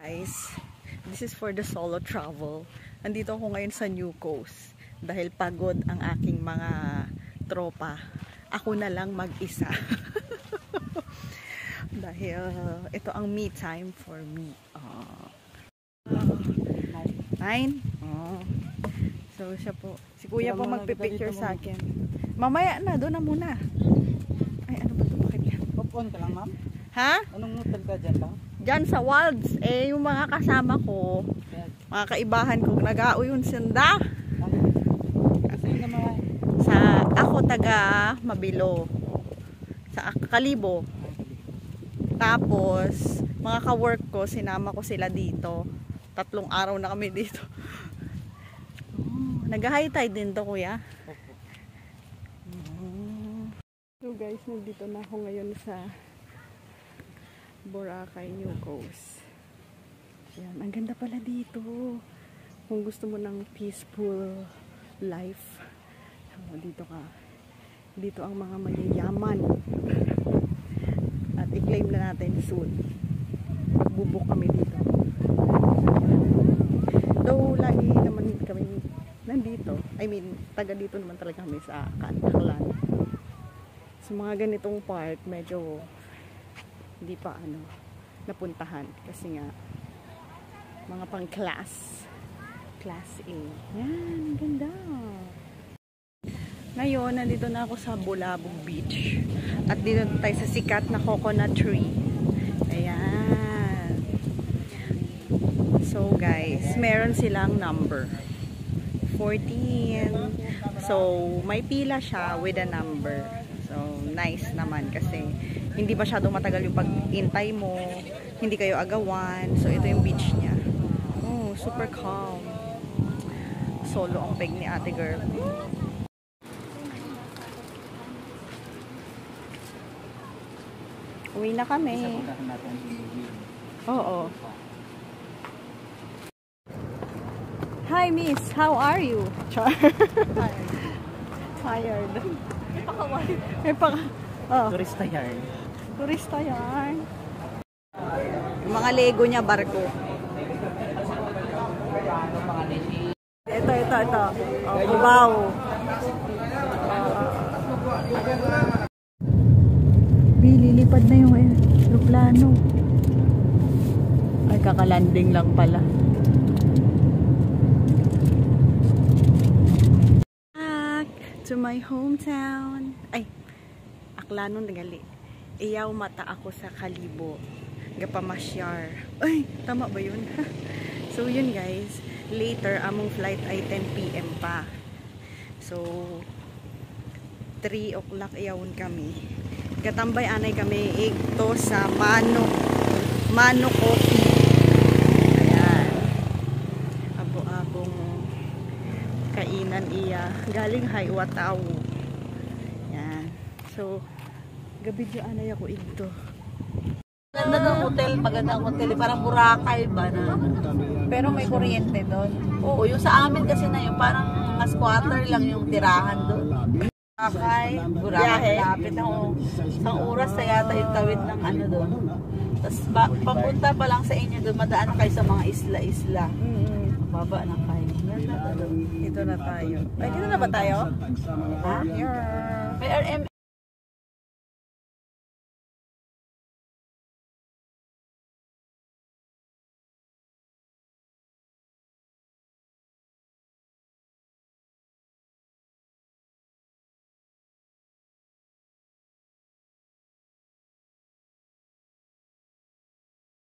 Guys, this is for the solo travel. Andito ako ngayon sa New Coast dahil pagod ang aking mga tropa. Ako na lang mag-isa. Dahil ito ang me time for me. 9? So siya po, si kuya po magpipicture sa akin. Mamaya na, doon na muna. Ay, ano ba ito? Bakit yan? Popcorn ka lang, ma'am? Ha? Anong hotel ka dyan lang? Diyan sa Walds, yung mga kasama ko, mga kaibahan ko, nag-auyun senda. Ako taga Mabilo, sa Kalibo. Tapos, mga ka-work ko, sinama ko sila dito. 3 araw na kami dito. Nag-high tide din to, kuya. So guys, nandito na ako ngayon sa Boracay, New Coast. Yan, ang ganda pala dito. Kung gusto mo ng peaceful life, dito ka. Dito ang mga mayayaman. At i-claim na natin soon. Bubuk kami dito. Though, lagi naman kami nandito. I mean, taga dito naman talaga kami sa Aklan. Sa mga ganitong part, medyo hindi pa napuntahan kasi nga mga pang class A. Yan, ganda. Ngayon, nandito na ako sa Bulabog Beach at dito tayo sa sikat na coconut tree. Ayan. So guys, meron silang number 14. So may pila siya with a number. So nice naman kasi hindi masyadong matagal yung pag-intay mo, hindi kayo agawan. So ito yung beach niya. Oh, super calm. Solo ang peg ni ate girl. Uwi na kami. Oo. Hi miss, how are you? Tired. May paka Turista yarn. Turista yan. Yung mga Lego niya, barko. Ito. Bubaw. Lilipad na yung aeroplano. Ay, kakalanding lang pala. Back to my hometown. Ay, Aklano nagali. Iyaw mata ako sa Kalibo. Gapamasyar. Ay, tama ba yun? So yun guys, later among flight ay 10 PM pa. So 3 o'clock iyawon kami. Katambay anay kami ito sa Mano Coffee. Ayan. Abo-abong kainan iya. Galing Hiwatao. Yan. So gabi dyan ay ako ito. Ganda ng hotel, magandang hotel. Parang Boracay ba na? Pero may kuryente doon. Oo, yung sa amin kasi na yun, parang mga squatter lang yung tirahan doon. Boracay, lapit ako. Isang oras na yata yung tawid ng doon. Tapos papunta pa lang sa inyo doon, madaan kayo sa mga isla-isla. Baba na kayo. Dito na tayo. Ay, dito na ba tayo? Ha? May RM